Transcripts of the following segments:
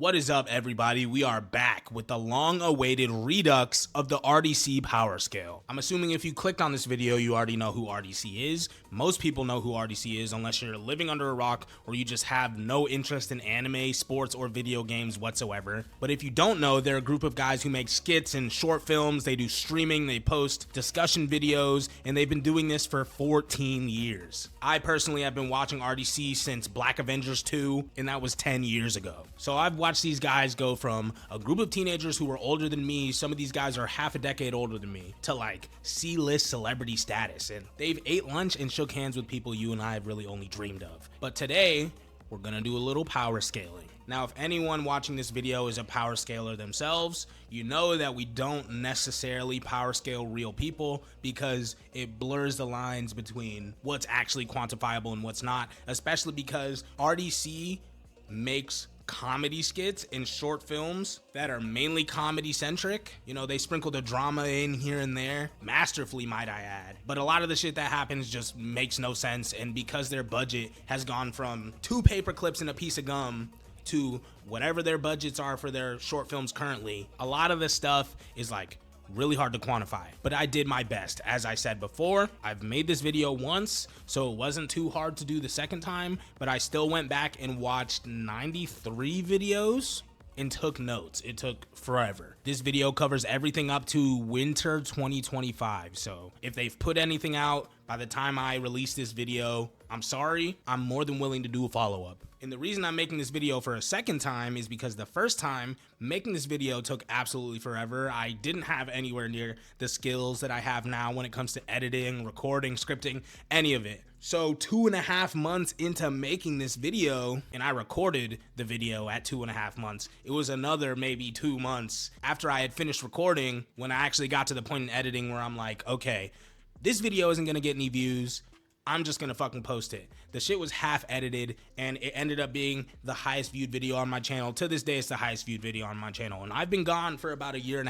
What is up, everybody? We are back with the long-awaited redux of the RDC Powerscale. I'm assuming if you clicked on this video, you already know who RDC is. Most people know who RDC is unless you're living under a rock or you just have no interest in anime, sports, or video games whatsoever. But if you don't know, they're a group of guys who make skits and short films. They do streaming, they post discussion videos, and they've been doing this for 14 years. I personally have been watching RDC since Black Avengers 2, and that was 10 years ago. So I've watched these guys go from a group of teenagers who were older than me, some of these guys are half a decade older than me, to like C-list celebrity status, and they've ate lunch and shook hands with people you and I have really only dreamed of. But today, we're gonna do a little power scaling. Now, if anyone watching this video is a power scaler themselves, you know that we don't necessarily power scale real people because it blurs the lines between what's actually quantifiable and what's not, especially because RDC makes comedy skits and short films that are mainly comedy centric. You know, they sprinkle the drama in here and there, masterfully might I add, but a lot of the shit that happens just makes no sense. And because their budget has gone from 2 paper clips and a piece of gum to whatever their budgets are for their short films currently, a lot of this stuff is like really hard to quantify, but I did my best. As I said before, I've made this video once, so it wasn't too hard to do the second time, but I still went back and watched 93 videos and took notes. It took forever. This video covers everything up to winter 2025, so if they've put anything out by the time I release this video, I'm sorry. I'm more than willing to do a follow-up. And the reason I'm making this video for a second time is because the first time making this video took absolutely forever. I didn't have anywhere near the skills that I have now when it comes to editing, recording, scripting, any of it. So 2.5 months into making this video, and I recorded the video at 2.5 months, it was another maybe 2 months after I had finished recording when I actually got to the point in editing where I'm like, okay, this video isn't gonna get any views. I'm just gonna fucking post it. The shit was half edited and it ended up being the highest viewed video on my channel. To this day, it's the highest viewed video on my channel. And I've been gone for about 1.5 years.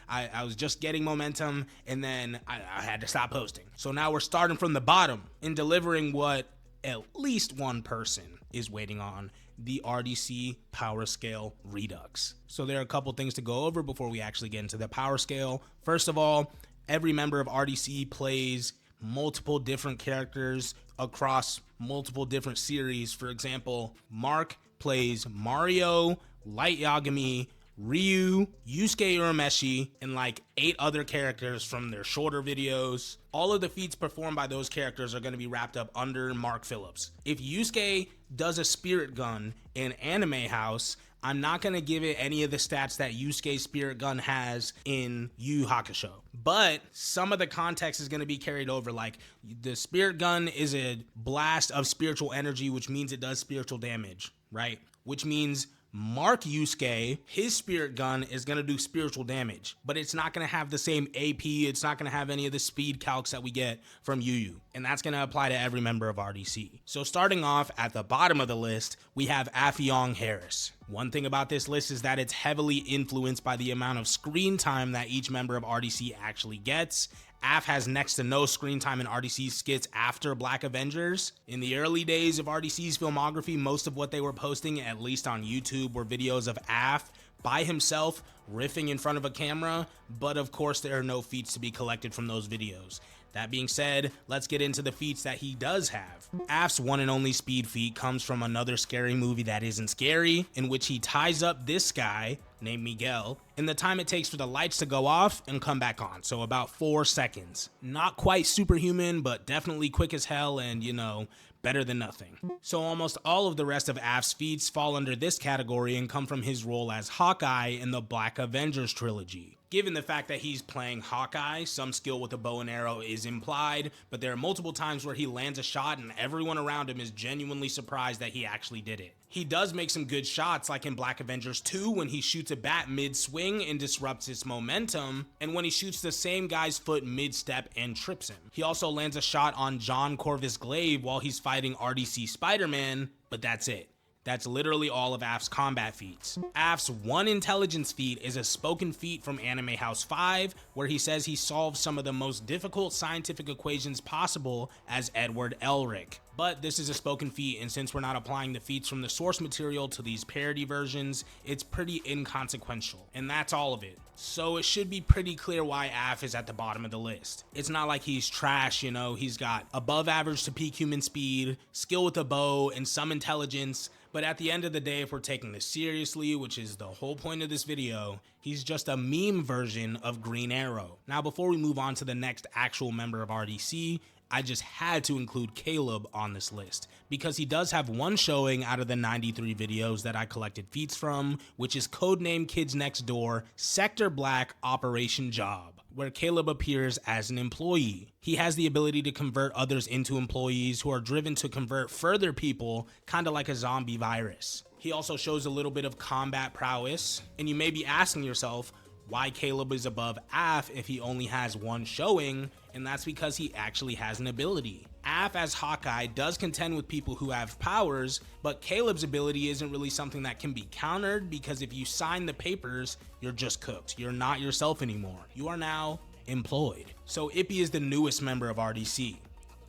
I was just getting momentum and then I had to stop posting. So now we're starting from the bottom and delivering what at least one person is waiting on: the RDC Powerscale Redux. So there are a couple things to go over before we actually get into the power scale. First of all, every member of RDC plays multiple different characters across multiple different series. For example, Mark plays Mario, Light Yagami, Ryu, Yusuke Urameshi, and like 8 other characters from their shorter videos. All of the feats performed by those characters are going to be wrapped up under Mark Phillips. If Yusuke does a spirit gun in Anime House, I'm not going to give it any of the stats that Yusuke's spirit gun has in Yu Yu Hakusho. But some of the context is going to be carried over. Like, the spirit gun is a blast of spiritual energy, which means it does spiritual damage, right? Which means Mark Yusuke, his spirit gun is going to do spiritual damage, but it's not going to have the same AP. It's not going to have any of the speed calcs that we get from Yu Yu. And that's going to apply to every member of RDC. So starting off at the bottom of the list, we have Affiong Harris. One thing about this list is that it's heavily influenced by the amount of screen time that each member of RDC actually gets. Af has next to no screen time in RDC's skits after Black Avengers. In the early days of RDC's filmography, most of what they were posting, at least on YouTube, were videos of Af by himself riffing in front of a camera, but of course there are no feats to be collected from those videos. That being said, let's get into the feats that he does have. Af's one and only speed feat comes from another scary movie that isn't scary, in which he ties up this guy named Miguel in the time it takes for the lights to go off and come back on, so about 4 seconds. Not quite superhuman, but definitely quick as hell and, you know, better than nothing. So almost all of the rest of Af's feats fall under this category and come from his role as Hawkeye in the Black Avengers trilogy. Given the fact that he's playing Hawkeye, some skill with a bow and arrow is implied, but there are multiple times where he lands a shot and everyone around him is genuinely surprised that he actually did it. He does make some good shots, like in Black Avengers 2 when he shoots a bat mid-swing and disrupts its momentum, and when he shoots the same guy's foot mid-step and trips him. He also lands a shot on John Corvus Glaive while he's fighting RDC Spider-Man, but that's it. That's literally all of Af's combat feats. Af's one intelligence feat is a spoken feat from Anime House 5, where he says he solves some of the most difficult scientific equations possible as Edward Elric. But this is a spoken feat, and since we're not applying the feats from the source material to these parody versions, it's pretty inconsequential. And that's all of it. So it should be pretty clear why Af is at the bottom of the list. It's not like he's trash, you know, he's got above average to peak human speed, skill with a bow, and some intelligence, but at the end of the day, if we're taking this seriously, which is the whole point of this video, he's just a meme version of Green Arrow. Now, before we move on to the next actual member of RDC, I just had to include Caleb on this list because he does have one showing out of the 93 videos that I collected feats from, which is codename Kids Next Door Sector Black Operation Job, where Caleb appears as an employee. He has the ability to convert others into employees who are driven to convert further people, kind of like a zombie virus. He also shows a little bit of combat prowess, and you may be asking yourself, why Caleb is above Af if he only has one showing, and that's because he actually has an ability. Af as Hawkeye does contend with people who have powers, but Caleb's ability isn't really something that can be countered because if you sign the papers, you're just cooked. You're not yourself anymore. You are now employed. So Ippy is the newest member of RDC.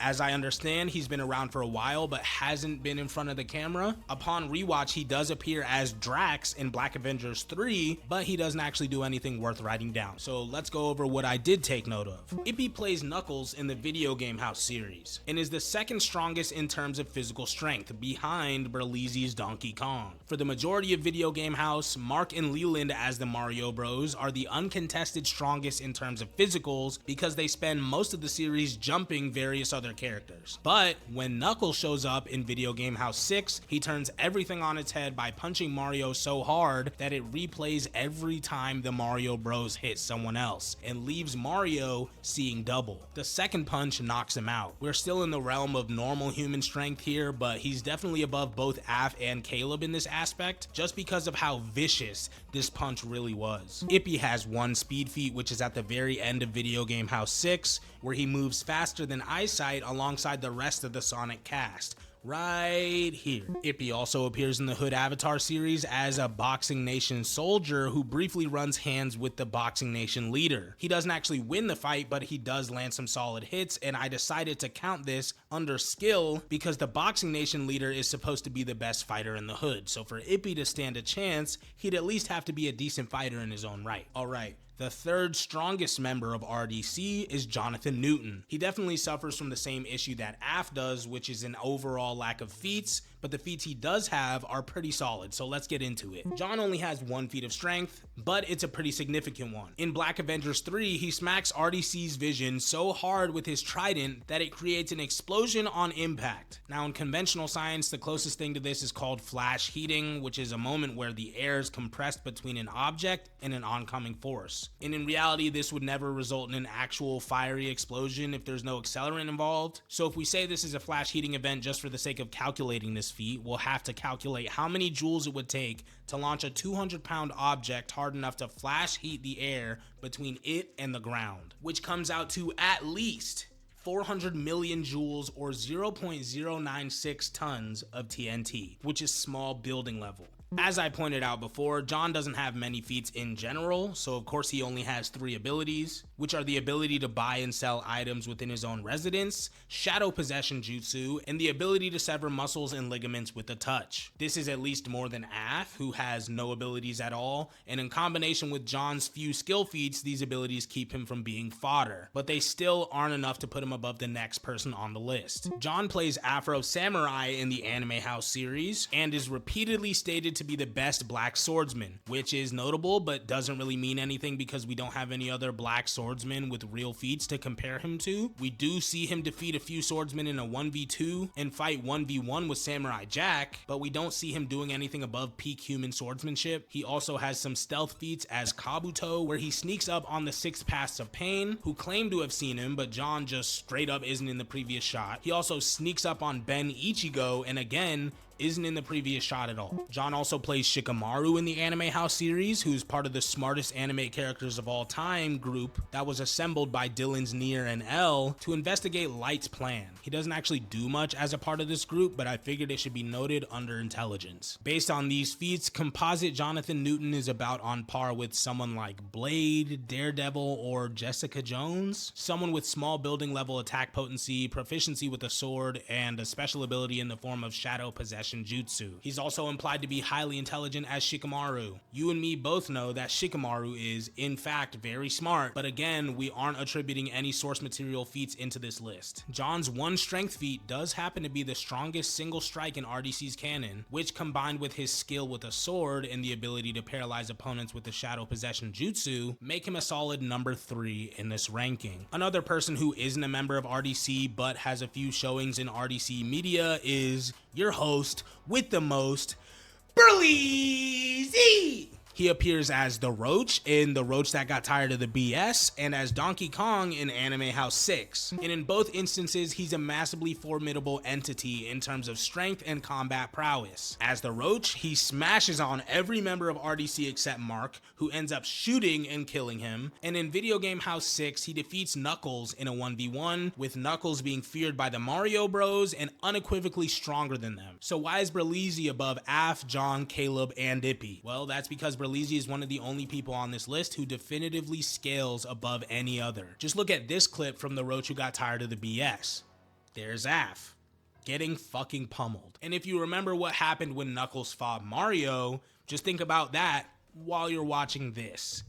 As I understand, he's been around for a while but hasn't been in front of the camera. Upon rewatch, he does appear as Drax in Black Avengers 3, but he doesn't actually do anything worth writing down. So let's go over what I did take note of. Ippy plays Knuckles in the Video Game House series and is the second strongest in terms of physical strength, behind Berleezy's Donkey Kong. For the majority of Video Game House, Mark and Leland as the Mario Bros are the uncontested strongest in terms of physicals because they spend most of the series jumping various other characters. But when Knuckles shows up in Video Game House 6, he turns everything on its head by punching Mario so hard that it replays every time the Mario Bros hit someone else and leaves Mario seeing double. The second punch knocks him out. We're still in the realm of normal human strength here, but he's definitely above both Af and Caleb in this aspect just because of how vicious this punch really was. Ippy has one speed feat, which is at the very end of Video Game House 6, where he moves faster than Eyesight alongside the rest of the Sonic cast. Right here. Ippy also appears in the Hood Avatar series as a Boxing Nation soldier who briefly runs hands with the Boxing Nation leader. He doesn't actually win the fight, but he does land some solid hits, and I decided to count this under skill because the Boxing Nation leader is supposed to be the best fighter in the Hood. So for Ippy to stand a chance, he'd at least have to be a decent fighter in his own right. Alright. The third strongest member of RDC is Jonathan Newton. He definitely suffers from the same issue that Af does, which is an overall lack of feats, but the feats he does have are pretty solid, so let's get into it. John only has one feat of strength, but it's a pretty significant one. In Black Avengers 3, he smacks RDC's vision so hard with his trident that it creates an explosion on impact. Now in conventional science, the closest thing to this is called flash heating, which is a moment where the air is compressed between an object and an oncoming force. And in reality, this would never result in an actual fiery explosion if there's no accelerant involved. So if we say this is a flash heating event just for the sake of calculating this feat, we'll have to calculate how many joules it would take to launch a 200-pound object hard enough to flash heat the air between it and the ground, which comes out to at least 400 million joules or 0.096 tons of TNT, which is small building level. As I pointed out before, John doesn't have many feats in general, so of course he only has 3 abilities, which are the ability to buy and sell items within his own residence, Shadow Possession Jutsu, and the ability to sever muscles and ligaments with a touch. This is at least more than Af, who has no abilities at all, and in combination with John's few skill feats, these abilities keep him from being fodder, but they still aren't enough to put him above the next person on the list. John plays Afro Samurai in the Anime House series, and is repeatedly stated to be the best black swordsman, which is notable but doesn't really mean anything because we don't have any other black swordsmen with real feats to compare him to. We do see him defeat a few swordsmen in a 1v2 and fight 1v1 with Samurai Jack, but we don't see him doing anything above peak human swordsmanship. He also has some stealth feats as Kabuto, where he sneaks up on the 6 Paths of Pain, who claim to have seen him, but John just straight up isn't in the previous shot. He also sneaks up on Ben Ichigo, and again, isn't in the previous shot at all. John also plays Shikamaru in the Anime House series, who's part of the smartest anime characters of all time group that was assembled by Dylan's Nier and L to investigate Light's plan. He doesn't actually do much as a part of this group, but I figured it should be noted under intelligence. Based on these feats, composite Jonathan Newton is about on par with someone like Blade, Daredevil, or Jessica Jones. Someone with small building level attack potency, proficiency with a sword, and a special ability in the form of shadow possession jutsu. He's also implied to be highly intelligent as Shikamaru. You and me both know that Shikamaru is, in fact, very smart, but again, we aren't attributing any source material feats into this list. John's one strength feat does happen to be the strongest single strike in RDC's canon, which combined with his skill with a sword and the ability to paralyze opponents with the shadow possession jutsu, make him a solid number 3 in this ranking. Another person who isn't a member of RDC but has a few showings in RDC media is your host with the most, Berleezy! He appears as the Roach in The Roach That Got Tired of the BS and as Donkey Kong in Anime House 6. And in both instances, he's a massively formidable entity in terms of strength and combat prowess. As the Roach, he smashes on every member of RDC except Mark, who ends up shooting and killing him. And in Video Game House 6, he defeats Knuckles in a 1v1, with Knuckles being feared by the Mario Bros and unequivocally stronger than them. So why is Berleezy above Af, John, Caleb, and Ippy? Well, that's because Berleezy is one of the only people on this list who definitively scales above any other. Just look at this clip from the Roach Who Got Tired of the BS. There's Af, getting fucking pummeled. And if you remember what happened when Knuckles fought Mario, just think about that while you're watching this.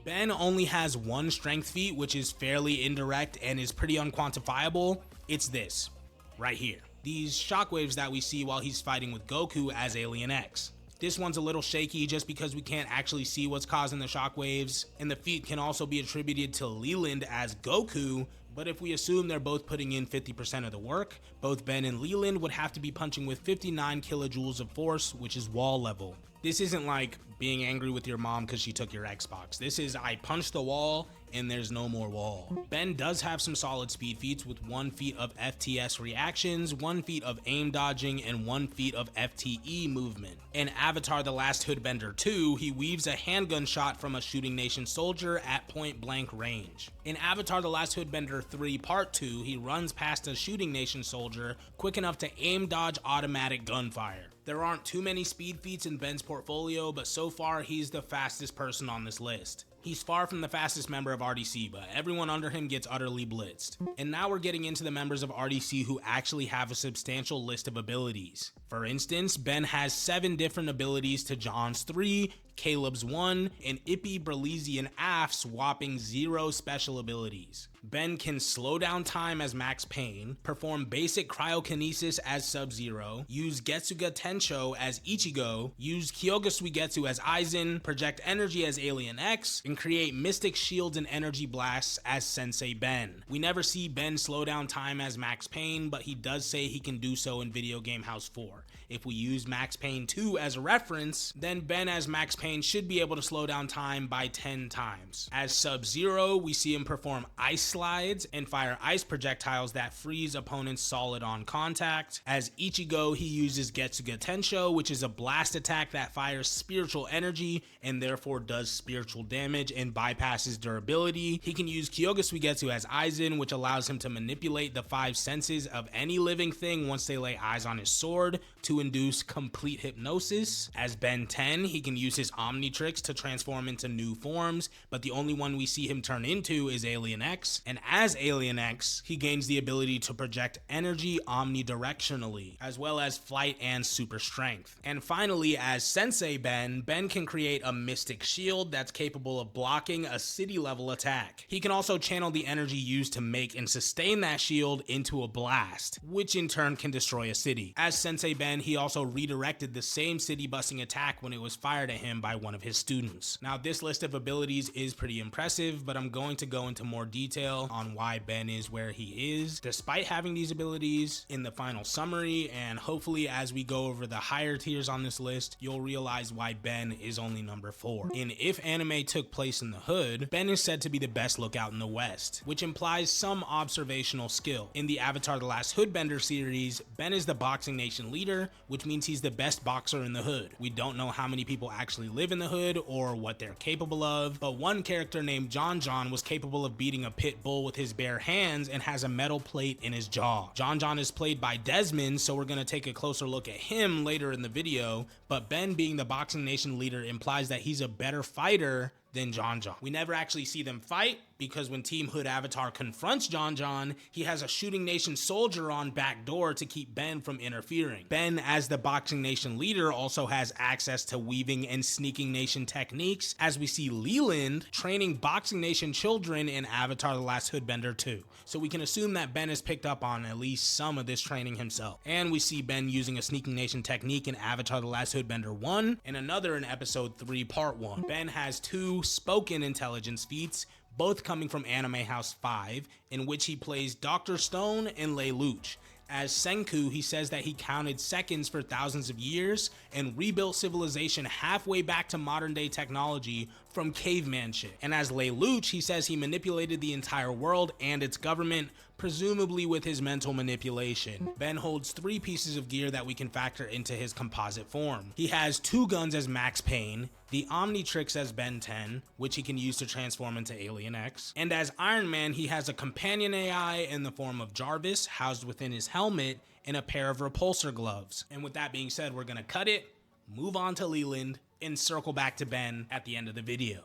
Ben only has one strength feat, which is fairly indirect and is pretty unquantifiable. It's this, right here. These shockwaves that we see while he's fighting with Goku as Alien X. This one's a little shaky just because we can't actually see what's causing the shockwaves, and the feat can also be attributed to Leland as Goku, but if we assume they're both putting in 50% of the work, both Ben and Leland would have to be punching with 59 kilojoules of force, which is wall level. This isn't like being angry with your mom because she took your Xbox. This is I punched the wall and there's no more wall. Ben does have some solid speed feats with 1 feat of FTS reactions, 1 feat of aim dodging, and 1 feat of FTE movement. In Avatar The Last Hoodbender 2, he weaves a handgun shot from a shooting nation soldier at point blank range. In Avatar The Last Hoodbender 3 Part 2, he runs past a shooting nation soldier quick enough to aim dodge automatic gunfire. There aren't too many speed feats in Ben's portfolio, but so far he's the fastest person on this list. He's far from the fastest member of RDC, but everyone under him gets utterly blitzed. And now we're getting into the members of RDC who actually have a substantial list of abilities. For instance, Ben has 7 different abilities to John's 3, Caleb's 1, and Ippy, Berleezy, and Af's whopping 0 special abilities. Ben can slow down time as Max Payne, perform basic cryokinesis as Sub-Zero, use Getsuga Tensho as Ichigo, use Kyoga Suigetsu as Aizen, project energy as Alien X, and create mystic shields and energy blasts as Sensei Ben. We never see Ben slow down time as Max Payne, but he does say he can do so in Video Game House 4. If we use Max Payne 2 as a reference, then Ben as Max Payne should be able to slow down time by 10 times. As Sub-Zero, we see him perform ice slides and fire ice projectiles that freeze opponents solid on contact. As Ichigo, he uses Getsuga Tensho, which is a blast attack that fires spiritual energy and therefore does spiritual damage and bypasses durability. He can use Kyoga Suigetsu as Aizen, which allows him to manipulate the 5 senses of any living thing once they lay eyes on his sword to induce complete hypnosis. As Ben 10, he can use his Omnitrix to transform into new forms, but the only one we see him turn into is Alien X. And as Alien X, he gains the ability to project energy omnidirectionally, as well as flight and super strength. And finally, as Sensei Ben, Ben can create a mystic shield that's capable of blocking a city-level attack. He can also channel the energy used to make and sustain that shield into a blast, which in turn can destroy a city. As Sensei Ben, he also redirected the same city-busting attack when it was fired at him by one of his students. Now, this list of abilities is pretty impressive, but I'm going to go into more detail on why Ben is where he is, despite having these abilities, in the final summary, and hopefully as we go over the higher tiers on this list, you'll realize why Ben is only number 4. In If Anime Took Place in the Hood, Ben is said to be the best lookout in the West, which implies some observational skill. In the Avatar The Last Hoodbender series, Ben is the Boxing Nation leader, which means he's the best boxer in the hood. We don't know how many people actually live in the hood or what they're capable of, but one character named John John was capable of beating a pit bull with his bare hands and has a metal plate in his jaw. John John is played by Desmond, so we're going to take a closer look at him later in the video, but Ben being the Boxing Nation leader implies that he's a better fighter than John John. We never actually see them fight, because when Team Hood Avatar confronts John John, he has a Shooting Nation soldier on back door to keep Ben from interfering. Ben, as the Boxing Nation leader, also has access to weaving and sneaking nation techniques, as we see Leland training Boxing Nation children in Avatar The Last Hoodbender 2. So we can assume that Ben has picked up on at least some of this training himself. And we see Ben using a sneaking nation technique in Avatar The Last Hoodbender 1, and another in Episode 3, Part 1. Ben has 2 spoken intelligence feats, both coming from Anime House 5, in which he plays Dr. Stone and Lelouch. As Senku, he says that he counted seconds for thousands of years and rebuilt civilization halfway back to modern day technology from caveman shit. And as Lelouch, he says he manipulated the entire world and its government, presumably with his mental manipulation. Ben holds 3 pieces of gear that we can factor into his composite form. He has 2 guns as Max Payne, the Omnitrix as Ben 10, which he can use to transform into Alien X, and as Iron Man, he has a companion AI in the form of Jarvis housed within his helmet and a pair of repulsor gloves. And with that being said, we're gonna cut it, move on to Leland, and circle back to Ben at the end of the video.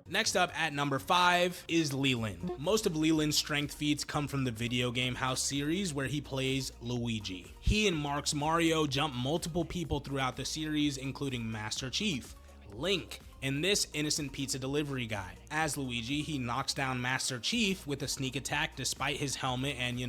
Next up at number 5 is Leland. Most of Leland's strength feats come from the video game House series, where he plays Luigi. He and Mark's Mario jump multiple people throughout the series, including Master Chief, Link, and this innocent pizza delivery guy. As Luigi, he knocks down Master Chief with a sneak attack despite his helmet, and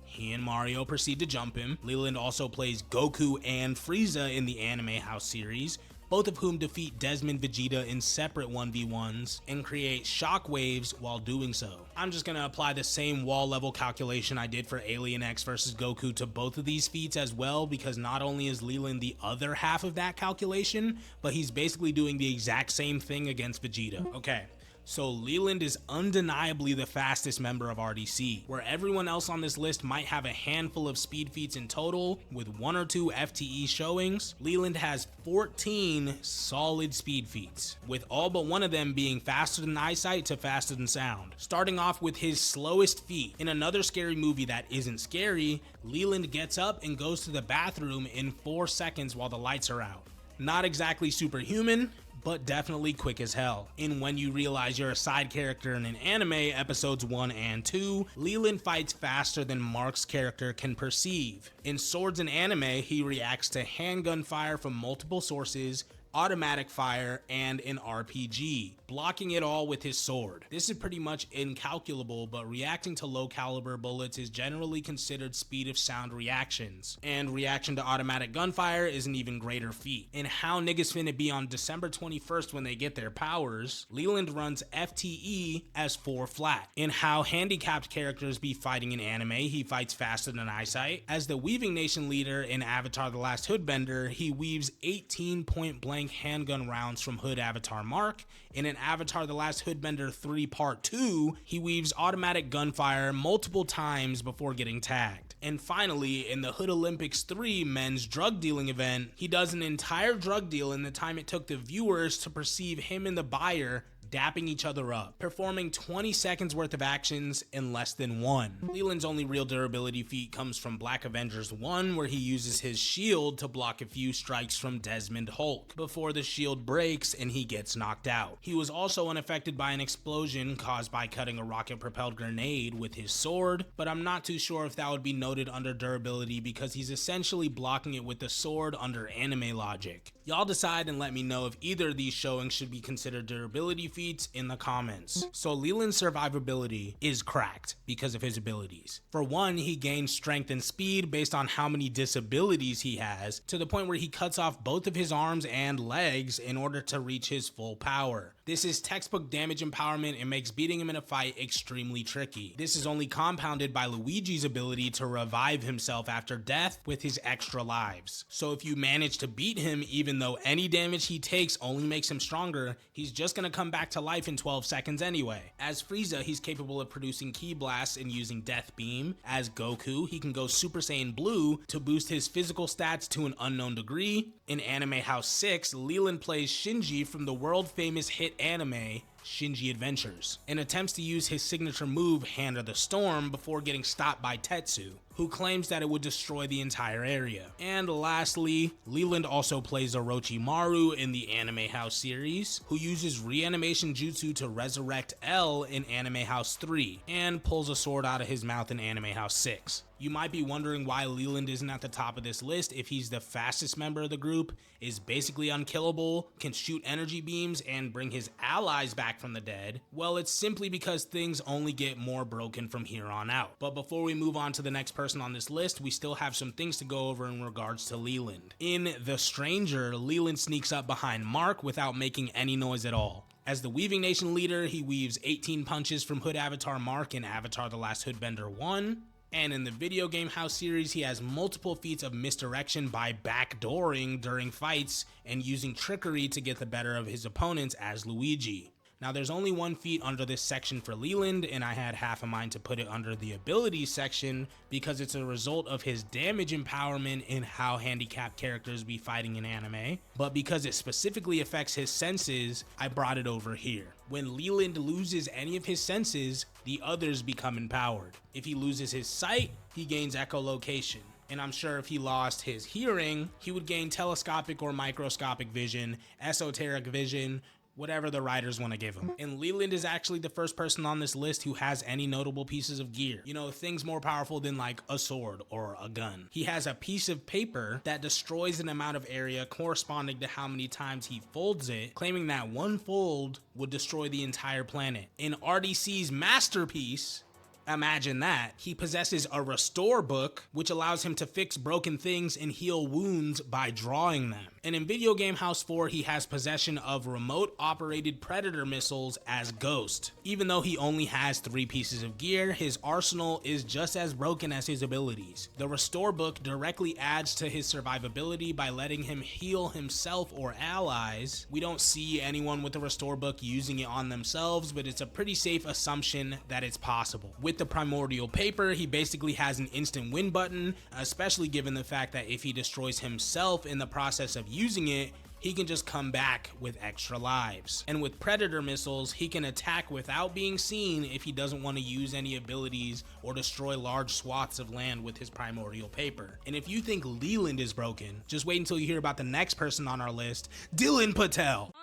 he and Mario proceed to jump him. Leland also plays Goku and Frieza in the Anime House series, both of whom defeat Desmond Vegeta in separate 1v1s and create shockwaves while doing so. I'm just gonna apply the same wall level calculation I did for Alien X versus Goku to both of these feats as well, because not only is Leland the other half of that calculation, but he's basically doing the exact same thing against Vegeta. Okay. So Leland is undeniably the fastest member of RDC, where everyone else on this list might have a handful of speed feats in total with 1 or 2 FTE showings. Leland has 14 solid speed feats, with all but one of them being faster than eyesight to faster than sound. Starting off with his slowest feat. In another scary movie that isn't scary, Leland gets up and goes to the bathroom in 4 seconds while the lights are out. Not exactly superhuman, but definitely quick as hell. In When You Realize You're a Side Character in an Anime, episodes 1 and 2, Leland fights faster than Mark's character can perceive. In Swords and Anime, he reacts to handgun fire from multiple sources, automatic fire, and an RPG, blocking it all with his sword. This is pretty much incalculable, but reacting to low caliber bullets is generally considered speed of sound reactions, and reaction to automatic gunfire is an even greater feat. In How Niggas Finna Be on December 21st when they get their powers, Leland runs FTE as 4 flat. In How Handicapped Characters Be Fighting in Anime, he fights faster than eyesight. As the Weaving Nation leader in Avatar The Last Hoodbender, he weaves 18 point blank blank handgun rounds from Hood Avatar Mark. In an Avatar The Last Hoodbender 3 Part 2, he weaves automatic gunfire multiple times before getting tagged. And finally, in the Hood Olympics 3 men's drug dealing event, he does an entire drug deal in the time it took the viewers to perceive him and the buyer dapping each other up, performing 20 seconds worth of actions in less than one. Leland's only real durability feat comes from Black Avengers 1, where he uses his shield to block a few strikes from Desmond Hulk before the shield breaks and he gets knocked out. He was also unaffected by an explosion caused by cutting a rocket-propelled grenade with his sword, but I'm not too sure if that would be noted under durability because he's essentially blocking it with the sword under anime logic. Y'all decide and let me know if either of these showings should be considered durability feats in the comments. So Leland's survivability is cracked because of his abilities. For one, he gains strength and speed based on how many disabilities he has, to the point where he cuts off both of his arms and legs in order to reach his full power. This is textbook damage empowerment and makes beating him in a fight extremely tricky. This is only compounded by Luigi's ability to revive himself after death with his extra lives. So if you manage to beat him, even though any damage he takes only makes him stronger, he's just gonna come back to life in 12 seconds anyway. As Frieza, he's capable of producing ki blasts and using Death Beam. As Goku, he can go Super Saiyan Blue to boost his physical stats to an unknown degree. In Anime House 6, Leland plays Shinji from the world famous hit anime Shinji Adventures, and attempts to use his signature move, Hand of the Storm, before getting stopped by Tetsu, who claims that it would destroy the entire area. And lastly, Leland also plays Orochimaru in the Anime House series, who uses reanimation jutsu to resurrect L in Anime House 3, and pulls a sword out of his mouth in Anime House 6. You might be wondering why Leland isn't at the top of this list if he's the fastest member of the group, is basically unkillable, can shoot energy beams, and bring his allies back from the dead. Well, it's simply because things only get more broken from here on out. But before we move on to the next person on this list, we still have some things to go over in regards to Leland. In The Stranger, Leland sneaks up behind Mark without making any noise at all. As the Weaving Nation leader, he weaves 18 punches from Hood Avatar Mark in Avatar The Last Hoodbender 1. And in the video game house series, he has multiple feats of misdirection by backdooring during fights and using trickery to get the better of his opponents as Luigi. Now, there's only one feat under this section for Leland, and I had half a mind to put it under the abilities section because it's a result of his damage empowerment in how handicapped characters be fighting in anime. But because it specifically affects his senses, I brought it over here. When Leland loses any of his senses, the others become empowered. If he loses his sight, he gains echolocation. And I'm sure if he lost his hearing, he would gain telescopic or microscopic vision, esoteric vision, whatever the writers want to give him. And Leland is actually the first person on this list who has any notable pieces of gear. You know, things more powerful than like a sword or a gun. He has a piece of paper that destroys an amount of area corresponding to how many times he folds it, claiming that one fold would destroy the entire planet. In RDC's masterpiece, imagine that, he possesses a restore book, which allows him to fix broken things and heal wounds by drawing them. And in Video Game House 4, he has possession of remote operated predator missiles as Ghost. Even though he only has 3 pieces of gear, his arsenal is just as broken as his abilities. The restore book directly adds to his survivability by letting him heal himself or allies. We don't see anyone with the restore book using it on themselves, but it's a pretty safe assumption that it's possible. With the primordial paper, he basically has an instant win button, especially given the fact that if he destroys himself in the process of using it, he can just come back with extra lives. And with predator missiles, he can attack without being seen if he doesn't want to use any abilities or destroy large swaths of land with his primordial paper. And if you think Leland is broken, just wait until you hear about the next person on our list, Dylan Patel.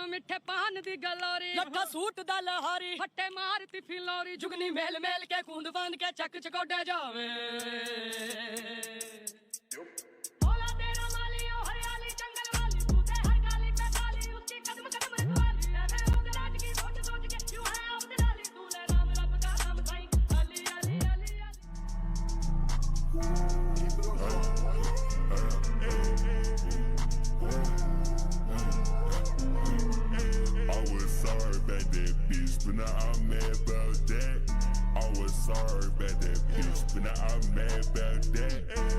मिठे पान दी गलोरी लक्का suit दा लहारी फट्टे मारती Fillory जुगनी mail mail के कूंद बांध के चक चकोड़े जावे बोला तेरा माली ओ हरियाली जंगल वाली तूते हर गाली पे डाली उसकी कदम कदम रखवाली अरे उगराज की सोच सोच के क्यों है अब डाली तूने राम रब का नाम Sai Ali Ali Ali But now I'm mad about that. I was sorry about that bitch, but now I'm mad about that.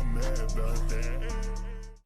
I'm mad about that.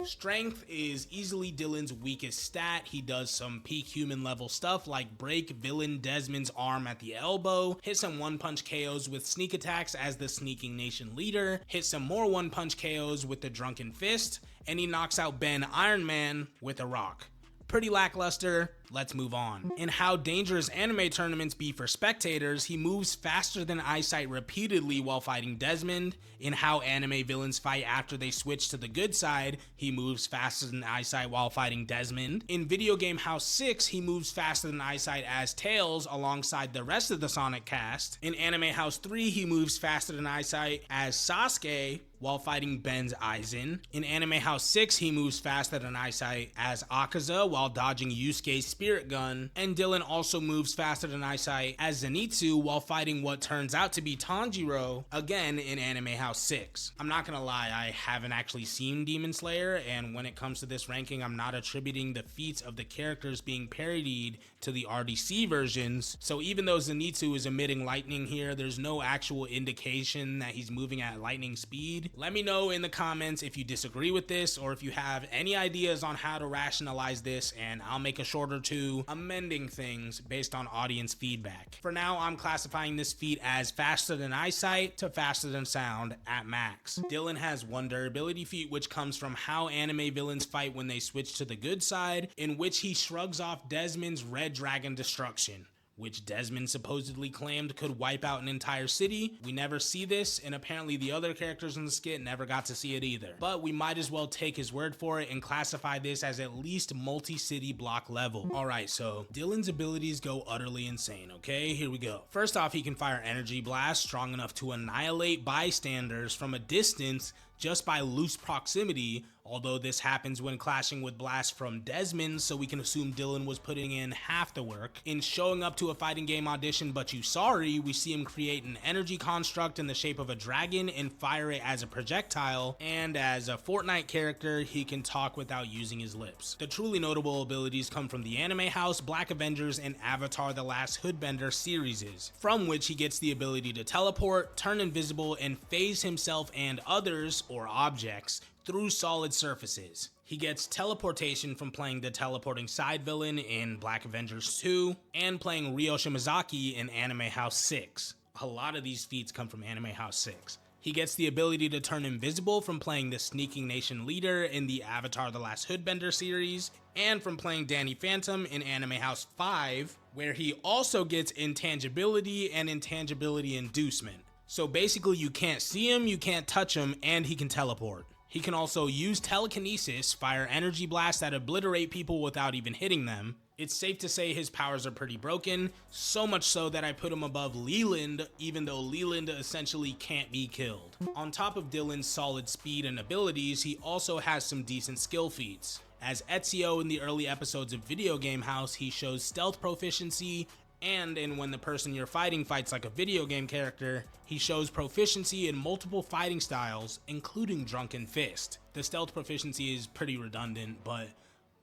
Strength is easily Dylan's weakest stat. He does some peak human level stuff like break villain Desmond's arm at the elbow, hit some one-punch KOs with sneak attacks as the sneaking nation leader, hit some more one-punch KOs with the drunken fist, and he knocks out Ben Iron Man with a rock. Pretty lackluster, let's move on. In how dangerous anime tournaments be for spectators, he moves faster than eyesight repeatedly while fighting Desmond. In how anime villains fight after they switch to the good side, he moves faster than eyesight while fighting Desmond. In video game House 6, he moves faster than eyesight as Tails alongside the rest of the Sonic cast. In Anime House 3, he moves faster than eyesight as Sasuke while fighting Ben's Aizen. In Anime House 6, he moves faster than eyesight as Akaza while dodging Yusuke's spirit gun, and Dylan also moves faster than eyesight as Zenitsu while fighting what turns out to be Tanjiro, again in Anime House 6. I'm not gonna lie, I haven't actually seen Demon Slayer, and when it comes to this ranking, I'm not attributing the feats of the characters being parodied to the RDC versions, so even though Zenitsu is emitting lightning here, there's no actual indication that he's moving at lightning speed. Let me know in the comments if you disagree with this, or if you have any ideas on how to rationalize this, and I'll make a short or two amending things based on audience feedback. For now, I'm classifying this feat as faster than eyesight to faster than sound at max. Dylan has one durability feat which comes from how anime villains fight when they switch to the good side, in which he shrugs off Desmond's Red Dragon Destruction, which Desmond supposedly claimed could wipe out an entire city. We never see this, and apparently the other characters in the skit never got to see it either. But we might as well take his word for it and classify this as at least multi-city block level. Alright, so Dylan's abilities go utterly insane, okay? Here we go. First off, he can fire energy blasts strong enough to annihilate bystanders from a distance just by loose proximity, although this happens when clashing with blasts from Desmond, so we can assume Dylan was putting in half the work. In showing up to a fighting game audition but you sorry, we see him create an energy construct in the shape of a dragon and fire it as a projectile, and as a Fortnite character, he can talk without using his lips. The truly notable abilities come from the Anime House, Black Avengers, and Avatar The Last Hoodbender series, from which he gets the ability to teleport, turn invisible, and phase himself and others, or objects, through solid surfaces. He gets teleportation from playing the teleporting side villain in Black Avengers 2 and playing Ryo Shimazaki in Anime House 6. A lot of these feats come from Anime House 6. He gets the ability to turn invisible from playing the sneaking nation leader in the Avatar The Last Hoodbender series, and from playing Danny Phantom in Anime House 5, where he also gets intangibility and intangibility inducement. So basically you can't see him, you can't touch him, and he can teleport. He can also use telekinesis, fire energy blasts that obliterate people without even hitting them. It's safe to say his powers are pretty broken, so much so that I put him above Leland, even though Leland essentially can't be killed. On top of Dylan's solid speed and abilities, he also has some decent skill feats. As Ezio in the early episodes of Video Game House, he shows stealth proficiency, and in When the Person You're Fighting fights like a video game character, he shows proficiency in multiple fighting styles, including Drunken Fist. The stealth proficiency is pretty redundant, but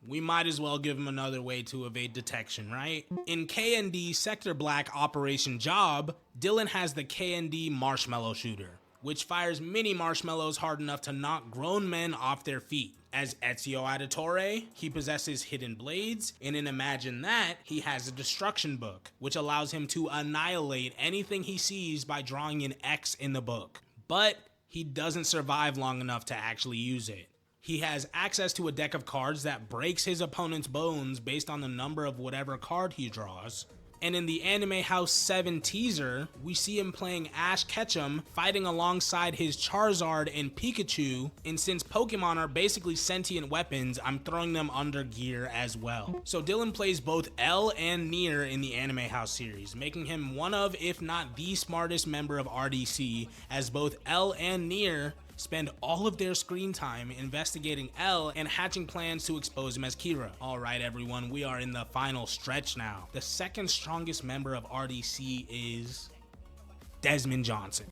we might as well give him another way to evade detection, right? In KND Sector Black Operation Job, Dylan has the KND Marshmallow Shooter, which fires mini marshmallows hard enough to knock grown men off their feet. As Ezio Auditore, he possesses hidden blades, and in Imagine That, he has a destruction book, which allows him to annihilate anything he sees by drawing an X in the book. But he doesn't survive long enough to actually use it. He has access to a deck of cards that breaks his opponent's bones based on the number of whatever card he draws. And in the Anime House 7 teaser, we see him playing Ash Ketchum fighting alongside his Charizard and Pikachu, and since Pokemon are basically sentient weapons, I'm throwing them under gear as well. So Dylan plays both L and Nier in the Anime House series, making him one of, if not the smartest member of RDC, as both L and Nier spend all of their screen time investigating L and hatching plans to expose him as Kira. Alright everyone, we are in the final stretch now. The second strongest member of RDC is Desmond Johnson.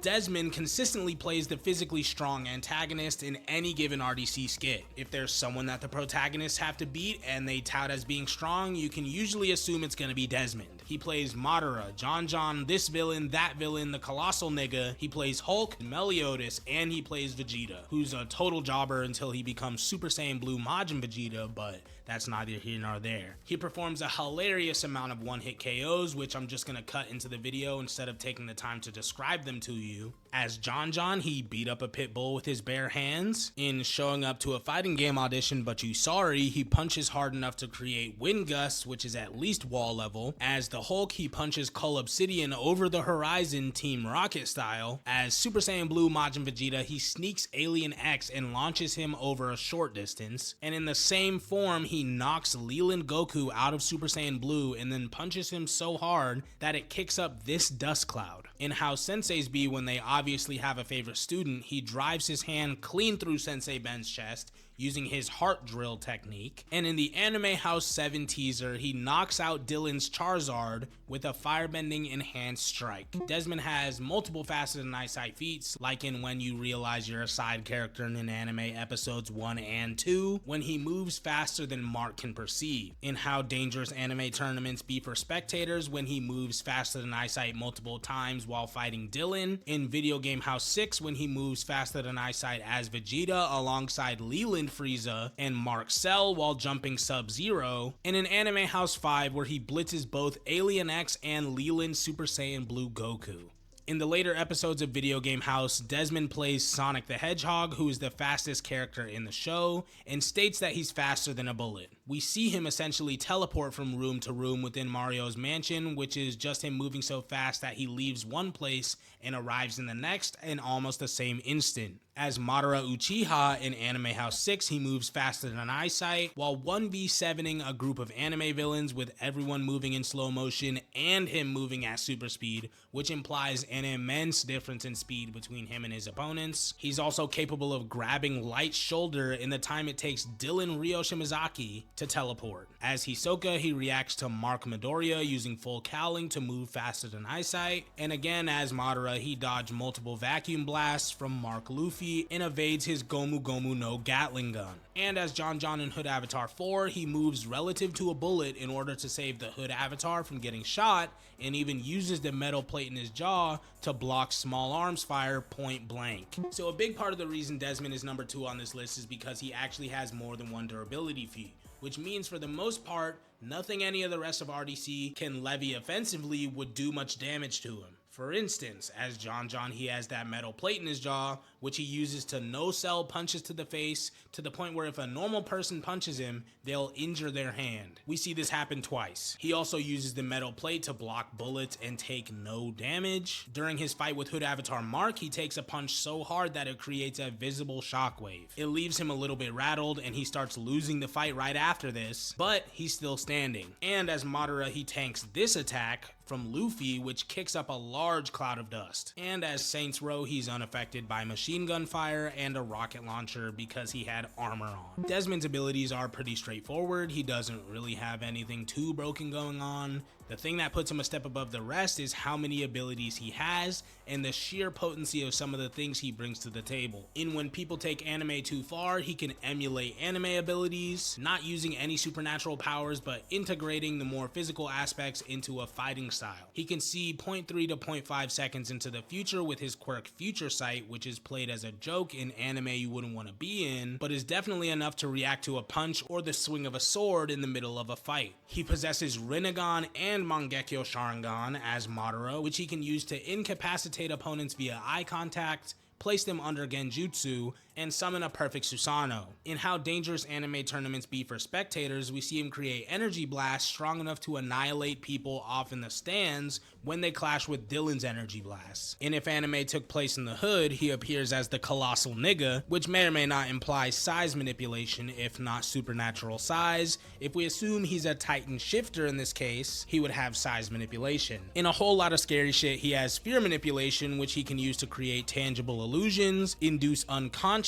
Desmond consistently plays the physically strong antagonist in any given RDC skit. If there's someone that the protagonists have to beat and they tout as being strong, you can usually assume it's gonna be Desmond. He plays Madara, John, this villain, that villain, the colossal nigga. He plays Hulk, Meliodas, and he plays Vegeta, who's a total jobber until he becomes Super Saiyan Blue Majin Vegeta, but that's neither here nor there. He performs a hilarious amount of one-hit KOs, which I'm just gonna cut into the video instead of taking the time to describe them to you. As John, he beat up a pit bull with his bare hands. In showing up to a fighting game audition but you sorry, he punches hard enough to create wind gusts, which is at least wall level. As the Hulk, he punches Cull Obsidian over the horizon Team Rocket style. As Super Saiyan Blue Majin Vegeta, he sneaks Alien X and launches him over a short distance. And in the same form, he knocks Leland Goku out of Super Saiyan Blue and then punches him so hard that it kicks up this dust cloud. In how senseis be when they obviously have a favorite student, he drives his hand clean through Sensei Ben's chest using his heart drill technique. And in the Anime House 7 teaser, he knocks out Dylan's Charizard with a firebending enhanced strike. Desmond has multiple faster than eyesight feats, like in When You Realize You're a Side Character in an Anime episodes 1 and 2, when he moves faster than Mark can perceive. In How Dangerous Anime Tournaments Be for Spectators, when he moves faster than eyesight multiple times while fighting Dylan. In Video Game House 6, when he moves faster than eyesight as Vegeta alongside Leland Frieza and Mark Cell while jumping Sub-Zero. And in Anime House 5, where he blitzes both Alien X and Leland Super Saiyan Blue Goku. In the later episodes of Video Game House, Desmond plays Sonic the Hedgehog, who is the fastest character in the show, and states that he's faster than a bullet. We see him essentially teleport from room to room within Mario's mansion, which is just him moving so fast that he leaves one place and arrives in the next in almost the same instant. As Madara Uchiha in Anime House 6, he moves faster than eyesight, while 1v7ing a group of anime villains with everyone moving in slow motion and him moving at super speed, which implies an immense difference in speed between him and his opponents. He's also capable of grabbing Light's shoulder in the time it takes Dylan Ryo Shimazaki to teleport. As Hisoka, he reacts to Mark Midoriya using full cowling to move faster than eyesight. And again, as Madara, he dodged multiple vacuum blasts from Mark Luffy and evades his Gomu Gomu no Gatling gun. And as John in Hood Avatar 4, he moves relative to a bullet in order to save the Hood Avatar from getting shot, and even uses the metal plate in his jaw to block small arms fire point blank. So a big part of the reason Desmond is number 2 on this list is because he actually has more than one durability feat, which means for the most part, nothing any of the rest of RDC can levy offensively would do much damage to him. For instance, as John, he has that metal plate in his jaw, which he uses to no-sell punches to the face, to the point where if a normal person punches him, they'll injure their hand. We see this happen twice. He also uses the metal plate to block bullets and take no damage. During his fight with Hood Avatar Mark, he takes a punch so hard that it creates a visible shockwave. It leaves him a little bit rattled, and he starts losing the fight right after this, but he's still standing. And as Madara, he tanks this attack from Luffy, which kicks up a large cloud of dust. And as Saints Row, he's unaffected by machine gun fire and a rocket launcher because he had armor on. Desmond's abilities are pretty straightforward. He doesn't really have anything too broken going on. The thing that puts him a step above the rest is how many abilities he has and the sheer potency of some of the things he brings to the table. In When People Take Anime Too Far, he can emulate anime abilities, not using any supernatural powers but integrating the more physical aspects into a fighting style. He can see 0.3 to 0.5 seconds into the future with his quirk Future Sight, which is played as a joke in anime you wouldn't want to be in, but is definitely enough to react to a punch or the swing of a sword in the middle of a fight. He possesses Rinnegan and Mangekyo Sharingan as Madara, which he can use to incapacitate opponents via eye contact, place them under Genjutsu, and summon a perfect Susanoo. In How Dangerous Anime Tournaments Be for Spectators, we see him create energy blasts strong enough to annihilate people off in the stands when they clash with Dylan's energy blasts. And if anime took place in the hood, he appears as the colossal nigga, which may or may not imply size manipulation, if not supernatural size. If we assume he's a Titan shifter in this case, he would have size manipulation. In a whole lot of scary shit, he has sphere manipulation, which he can use to create tangible illusions, induce unconsciousness,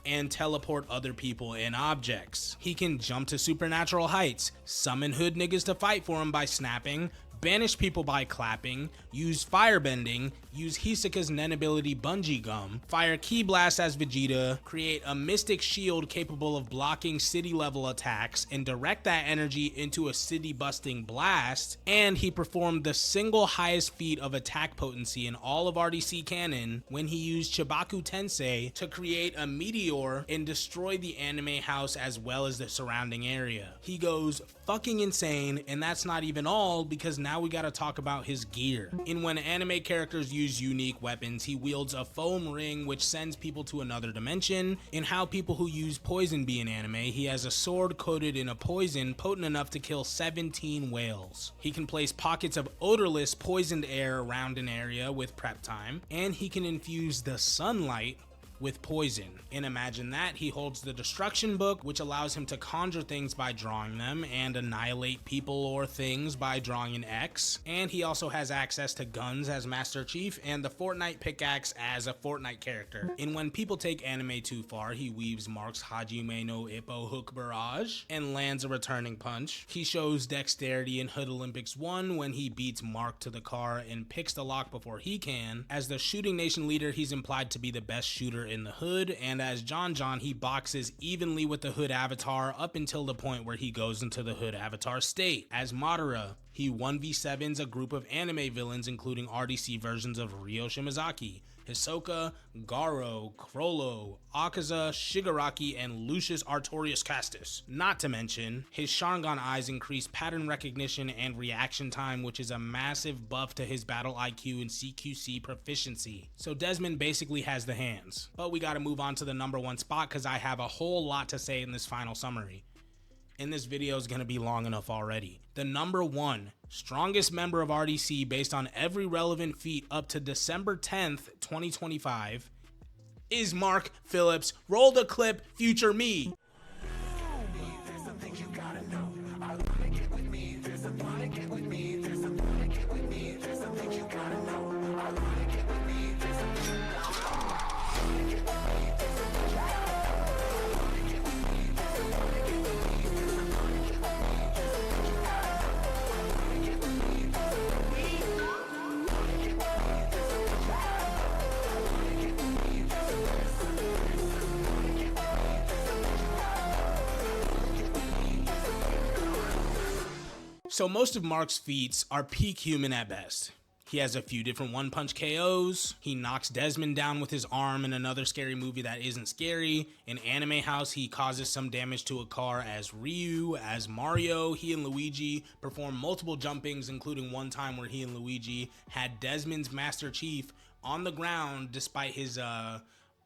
and teleport other people and objects. He can jump to supernatural heights, summon hood niggas to fight for him by snapping, banish people by clapping, use firebending, use Hisoka's Nen ability Bungee Gum, fire Ki Blast as Vegeta, create a mystic shield capable of blocking city level attacks, and direct that energy into a city busting blast, and he performed the single highest feat of attack potency in all of RDC canon when he used Chibaku Tensei to create a meteor and destroy the anime house as well as the surrounding area. He goes fucking insane, and that's not even all, because now we gotta talk about his gear. In when anime characters use unique weapons, he wields a foam ring which sends people to another dimension. In how people who use poison be in anime, he has a sword coated in a poison potent enough to kill 17 whales. He can place pockets of odorless poisoned air around an area with prep time, and he can infuse the sunlight with poison. And imagine that, he holds the destruction book, which allows him to conjure things by drawing them and annihilate people or things by drawing an X. And he also has access to guns as Master Chief and the Fortnite pickaxe as a Fortnite character. And when people take anime too far, he weaves Mark's Hajime no Ippo hook barrage and lands a returning punch. He shows dexterity in Hood Olympics 1 when he beats Mark to the car and picks the lock before he can. As the Shooting Nation leader, he's implied to be the best shooter in the hood, and as John, he boxes evenly with the hood avatar up until the point where he goes into the hood avatar state. As Madara, he 1v7s a group of anime villains including RDC versions of Ryo Shimazaki, Hisoka, Garo, Chrollo, Akaza, Shigaraki, and Lucius Artorias Castus. Not to mention, his Sharingan eyes increase pattern recognition and reaction time, which is a massive buff to his battle IQ and CQC proficiency. So Desmond basically has the hands. But we gotta move on to the number one spot because I have a whole lot to say in this final summary. And this video is gonna be long enough already. The number one strongest member of RDC based on every relevant feat up to December 10th, 2025 is Mark Phillips. Roll the clip, future me. So most of Mark's feats are peak human at best. He has a few different one-punch KOs. He knocks Desmond down with his arm in another scary movie that isn't scary. In Anime House, he causes some damage to a car as Ryu. As Mario, he and Luigi perform multiple jumpings, including one time where he and Luigi had Desmond's Master Chief on the ground despite his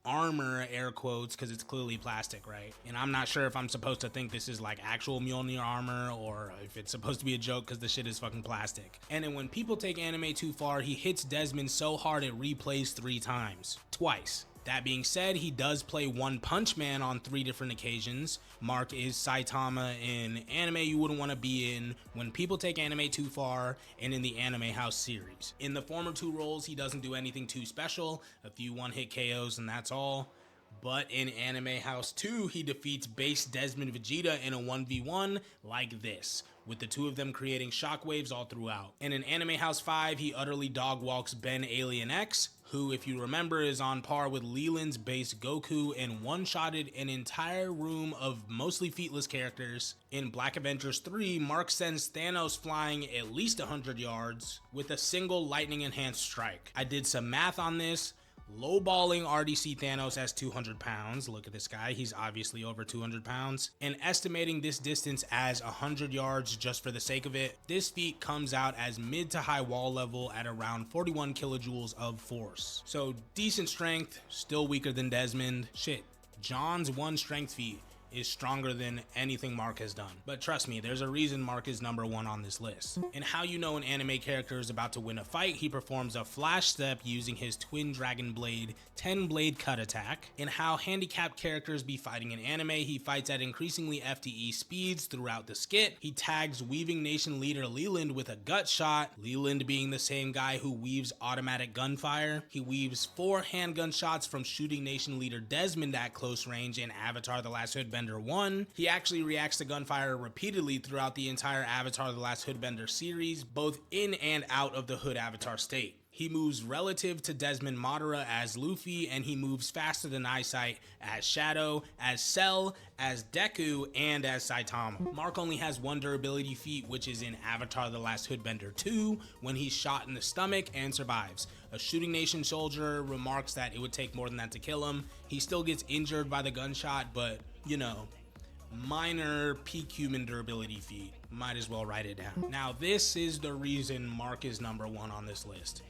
armor, air quotes, because it's clearly plastic, right? And I'm not sure if I'm supposed to think this is like actual Mjolnir armor or if it's supposed to be a joke because the shit is fucking plastic. And then when people take anime too far, he hits Desmond so hard it replays 3 times. Twice. That being said, he does play One Punch Man on 3 different occasions. Mark is Saitama in anime you wouldn't want to be in, When People Take Anime Too Far, and in the Anime House series. In the former 2 roles, he doesn't do anything too special, a few one-hit KOs and that's all. But in Anime House 2, he defeats base Desmond Vegeta in a 1v1 like this, with the 2 of them creating shockwaves all throughout. And in Anime House 5, he utterly dog-walks Ben Alien X, who, if you remember, is on par with Leland's base Goku and one-shotted an entire room of mostly featless characters. In Black Avengers 3, Mark sends Thanos flying at least 100 yards with a single lightning-enhanced strike. I did some math on this. Lowballing RDC Thanos as 200 pounds, look at this guy, he's obviously over 200 pounds, and estimating this distance as 100 yards just for the sake of it, this feat comes out as mid to high wall level at around 41 kilojoules of force. So decent strength, still weaker than Desmond. Shit, John's 1 strength feat is stronger than anything Mark has done. But trust me, there's a reason Mark is number 1 on this list. And how you know an anime character is about to win a fight, he performs a flash step using his Twin Dragon Blade 10 blade cut attack. And how handicapped characters be fighting in anime, he fights at increasingly FTE speeds throughout the skit. He tags Weaving Nation leader Leland with a gut shot, Leland being the same guy who weaves automatic gunfire. He weaves 4 handgun shots from Shooting Nation leader Desmond at close range in Avatar: The Last Airbender Hoodbender 1. He actually reacts to gunfire repeatedly throughout the entire Avatar The Last Hoodbender series, both in and out of the Hood Avatar state. He moves relative to Desmond Madara as Luffy, and he moves faster than Eyesight as Shadow, as Cell, as Deku, and as Saitama. Mark only has one durability feat, which is in Avatar The Last Hoodbender 2, when he's shot in the stomach and survives. A Shooting Nation soldier remarks that it would take more than that to kill him. He still gets injured by the gunshot, but, you know, minor peak human durability feat. Might as well write it down. Now, this is the reason Mark is number 1 on this list.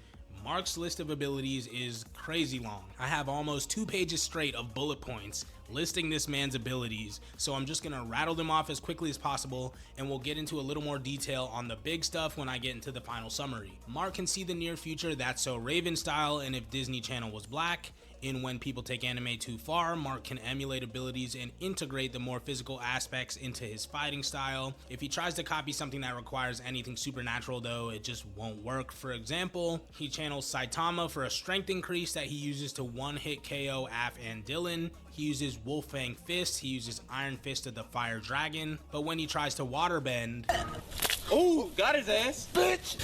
Mark's list of abilities is crazy long. I have almost 2 pages straight of bullet points listing this man's abilities, so I'm just gonna rattle them off as quickly as possible, and we'll get into a little more detail on the big stuff when I get into the final summary. Mark can see the near future, that's so Raven style, and if Disney Channel was black. In When People Take Anime Too Far, Mark can emulate abilities and integrate the more physical aspects into his fighting style. If he tries to copy something that requires anything supernatural though, it just won't work. For example, he channels Saitama for a strength increase that he uses to one-hit KO Af and Dylan. He uses Wolfang Fist, he uses Iron Fist of the Fire Dragon, but when he tries to waterbend... Oh, got his ass! Bitch!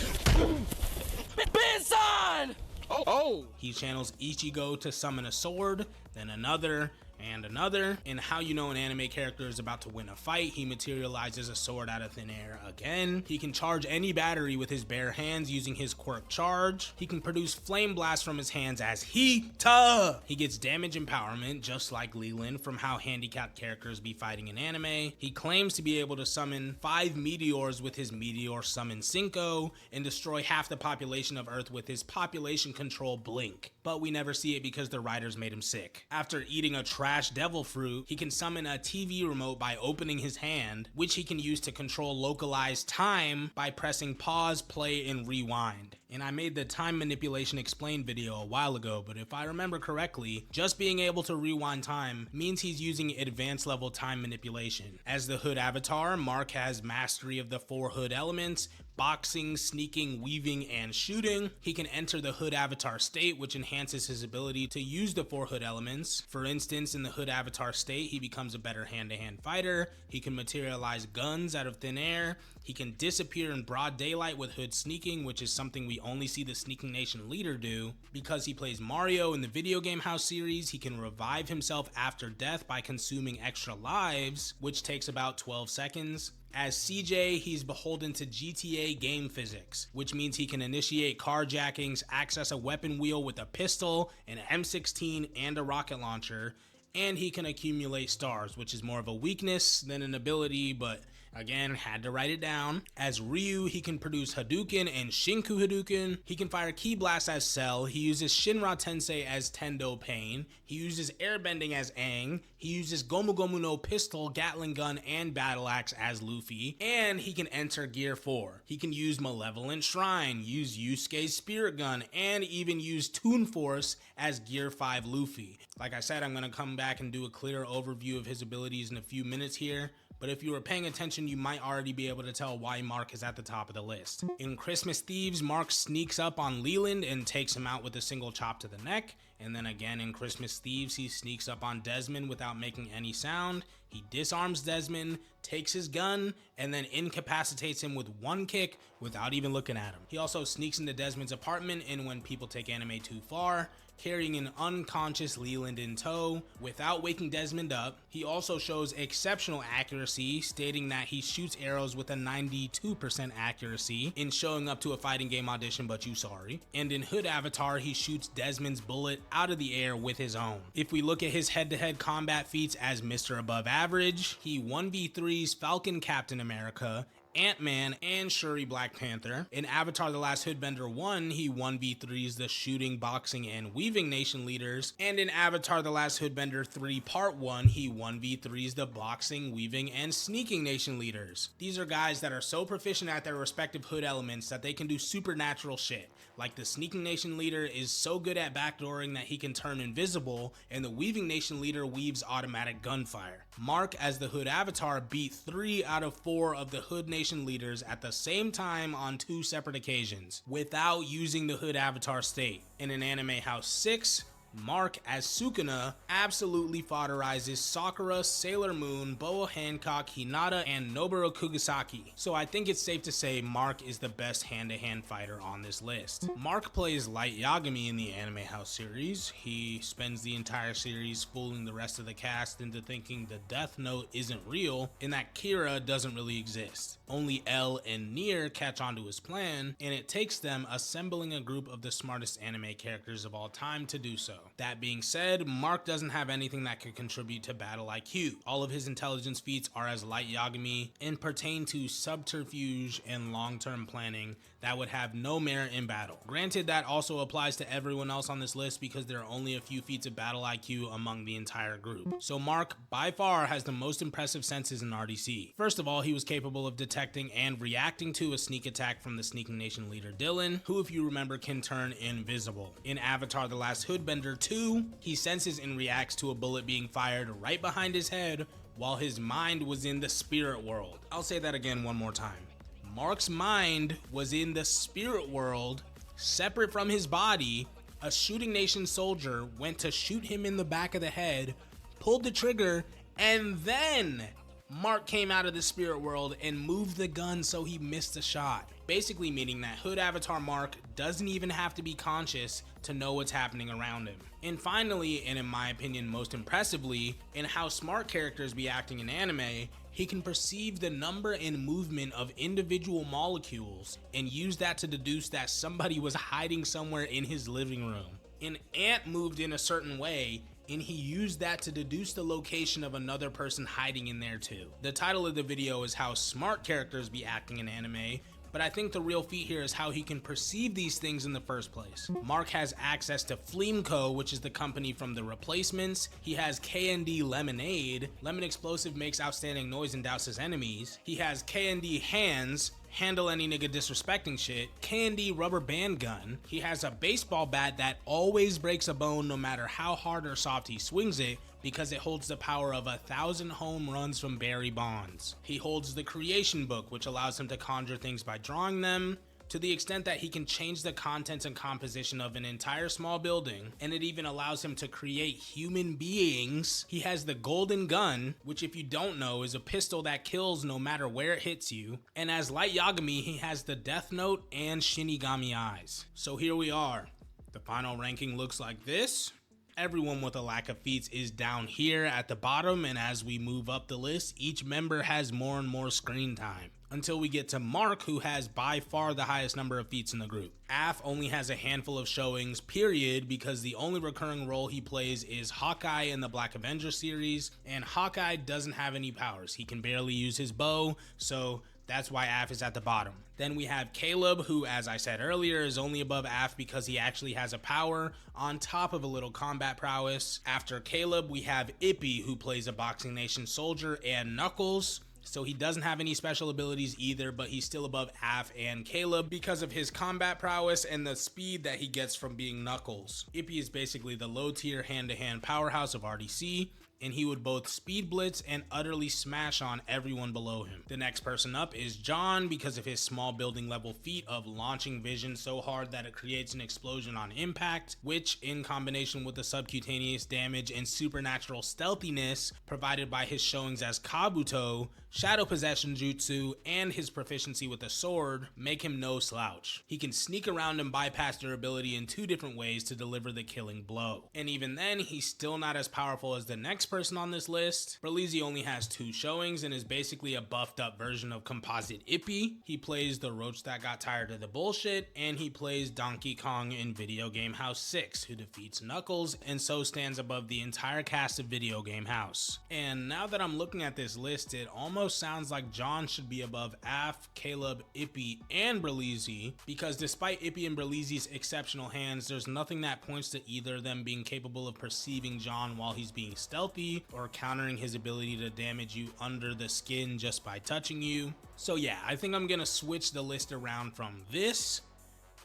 Benson! Oh! He channels Ichigo to summon a sword, then another, and another. And how you know an anime character is about to win a fight, he materializes a sword out of thin air again. He can charge any battery with his bare hands using his quirk charge. He can produce flame blasts from his hands as Hita. He gets damage empowerment just like Leland from how handicapped characters be fighting in anime. He claims to be able to summon 5 meteors with his Meteor Summon Cinco and destroy half the population of Earth with his population control blink. But we never see it because the writers made him sick. After eating a trash devil fruit, he can summon a TV remote by opening his hand, which he can use to control localized time by pressing pause, play, and rewind. And I made the time manipulation explained video a while ago, but if I remember correctly, just being able to rewind time means he's using advanced level time manipulation. As the Hood Avatar, Mark has mastery of the 4 Hood elements: boxing, sneaking, weaving, and shooting. He can enter the Hood Avatar state, which enhances his ability to use the 4 Hood elements. For instance, in the Hood Avatar state, he becomes a better hand-to-hand fighter. He can materialize guns out of thin air. He can disappear in broad daylight with Hood sneaking, which is something we only see the Sneaking Nation leader do. Because he plays Mario in the Video Game House series, he can revive himself after death by consuming extra lives, which takes about 12 seconds. As CJ, he's beholden to GTA game physics, which means he can initiate carjackings, access a weapon wheel with a pistol, an M16, and a rocket launcher, and he can accumulate stars, which is more of a weakness than an ability, but again, had to write it down. As Ryu, he can produce Hadouken and Shinku Hadouken. He can fire Ki Blast as Cell. He uses Shinra Tensei as Tendo Pain. He uses Airbending as Aang. He uses Gomu Gomu no Pistol, Gatling Gun, and Battle Axe as Luffy. And he can enter Gear 4. He can use Malevolent Shrine, use Yusuke's Spirit Gun, and even use Toon Force as Gear 5 Luffy. Like I said, I'm going to come back and do a clear overview of his abilities in a few minutes here. But if you were paying attention, you might already be able to tell why Mark is at the top of the list. In Christmas Thieves, Mark sneaks up on Leland and takes him out with a single chop to the neck. And then again in Christmas Thieves, he sneaks up on Desmond without making any sound. He disarms Desmond, takes his gun, and then incapacitates him with one kick without even looking at him. He also sneaks into Desmond's apartment in When People Take Anime Too Far, carrying an unconscious Leland in tow without waking Desmond up. He also shows exceptional accuracy, stating that he shoots arrows with a 92% accuracy in showing up to a fighting game audition, but you sorry. And in Hood Avatar, he shoots Desmond's bullet out of the air with his own. If we look at his head-to-head combat feats as Mr. Above Average, he 1v3s Falcon Captain America, Ant-Man, and Shuri Black Panther. In Avatar The Last Hoodbender 1, he 1v3s the Shooting, Boxing, and Weaving Nation leaders. And in Avatar The Last Hoodbender 3 Part 1, he 1v3s the Boxing, Weaving, and Sneaking Nation leaders. These are guys that are so proficient at their respective hood elements that they can do supernatural shit. Like the Sneaking Nation leader is so good at backdooring that he can turn invisible, and the Weaving Nation leader weaves automatic gunfire. Mark, as the Hood Avatar, beat 3 out of 4 of the Hood Nation leaders at the same time on 2 separate occasions, without using the Hood Avatar state. And in Anime House 6, Mark as Sukuna absolutely fodderizes Sakura, Sailor Moon, Boa Hancock, Hinata, and Noboru Kugisaki. So I think it's safe to say Mark is the best hand-to-hand fighter on this list. Mark plays Light Yagami in the Anime House series. He spends the entire series fooling the rest of the cast into thinking the Death Note isn't real and that Kira doesn't really exist. Only L and Nier catch on to his plan, and it takes them assembling a group of the smartest anime characters of all time to do so. That being said, Mark doesn't have anything that could contribute to battle IQ. All of his intelligence feats are as Light Yagami and pertain to subterfuge and long-term planning that would have no merit in battle. Granted, that also applies to everyone else on this list because there are only a few feats of battle IQ among the entire group. So Mark, by far, has the most impressive senses in RDC. First of all, he was capable of detecting and reacting to a sneak attack from the Sneaking Nation leader Dylan, who, if you remember, can turn invisible. In Avatar: The Last Hoodbender 2, he senses and reacts to a bullet being fired right behind his head while his mind was in the spirit world. I'll say that again one more time. Mark's mind was in the spirit world, separate from his body. A Shooting Nation soldier went to shoot him in the back of the head, pulled the trigger, and then Mark came out of the spirit world and moved the gun so he missed the shot. Basically meaning that Hood Avatar Mark doesn't even have to be conscious to know what's happening around him. And finally, and in my opinion most impressively, in how smart characters be acting in anime, he can perceive the number and movement of individual molecules and use that to deduce that somebody was hiding somewhere in his living room. An ant moved in a certain way, and he used that to deduce the location of another person hiding in there too. The title of the video is how smart characters be acting in anime, but I think the real feat here is how he can perceive these things in the first place. Mark has access to Fleamco, which is the company from The Replacements. He has K&D Lemonade. Lemon Explosive makes outstanding noise and douses enemies. He has K&D Hands, handle any nigga disrespecting shit. K&D Rubber Band Gun. He has a baseball bat that always breaks a bone no matter how hard or soft he swings it, because it holds the power of 1,000 home runs from Barry Bonds. He holds the Creation Book, which allows him to conjure things by drawing them, to the extent that he can change the contents and composition of an entire small building, and it even allows him to create human beings. He has the Golden Gun, which if you don't know is a pistol that kills no matter where it hits you, and as Light Yagami he has the Death Note and Shinigami Eyes. So here we are. The final ranking looks like this. Everyone with a lack of feats is down here at the bottom, and as we move up the list, each member has more and more screen time, until we get to Mark, who has by far the highest number of feats in the group. Af only has a handful of showings, period, because the only recurring role he plays is Hawkeye in the Black Avenger series, and Hawkeye doesn't have any powers. He can barely use his bow, so that's why Af is at the bottom. Then we have Caleb, who, as I said earlier, is only above Af because he actually has a power on top of a little combat prowess. After Caleb, we have Ippy, who plays a Boxing Nation soldier, and Knuckles. So he doesn't have any special abilities either, but he's still above Af and Caleb because of his combat prowess and the speed that he gets from being Knuckles. Ippy is basically the low tier hand-to-hand powerhouse of RDC, and he would both speed blitz and utterly smash on everyone below him. The next person up is John because of his small building level feat of launching vision so hard that it creates an explosion on impact, which in combination with the subcutaneous damage and supernatural stealthiness provided by his showings as Kabuto, Shadow Possession Jutsu, and his proficiency with the sword make him no slouch. He can sneak around and bypass durability in 2 different ways to deliver the killing blow. And even then, he's still not as powerful as the next person on this list. Berleezy only has 2 showings and is basically a buffed up version of Composite Ippy. He plays the roach that got tired of the bullshit, and he plays Donkey Kong in Video Game House 6, who defeats Knuckles and so stands above the entire cast of Video Game House. And now that I'm looking at this list, it almost sounds like John should be above Af, Caleb, Ippy, and Berleezy, because despite Ippy and Berleezy's exceptional hands, there's nothing that points to either of them being capable of perceiving John while he's being stealthy or countering his ability to damage you under the skin just by touching you. So yeah, I think I'm gonna switch the list around from this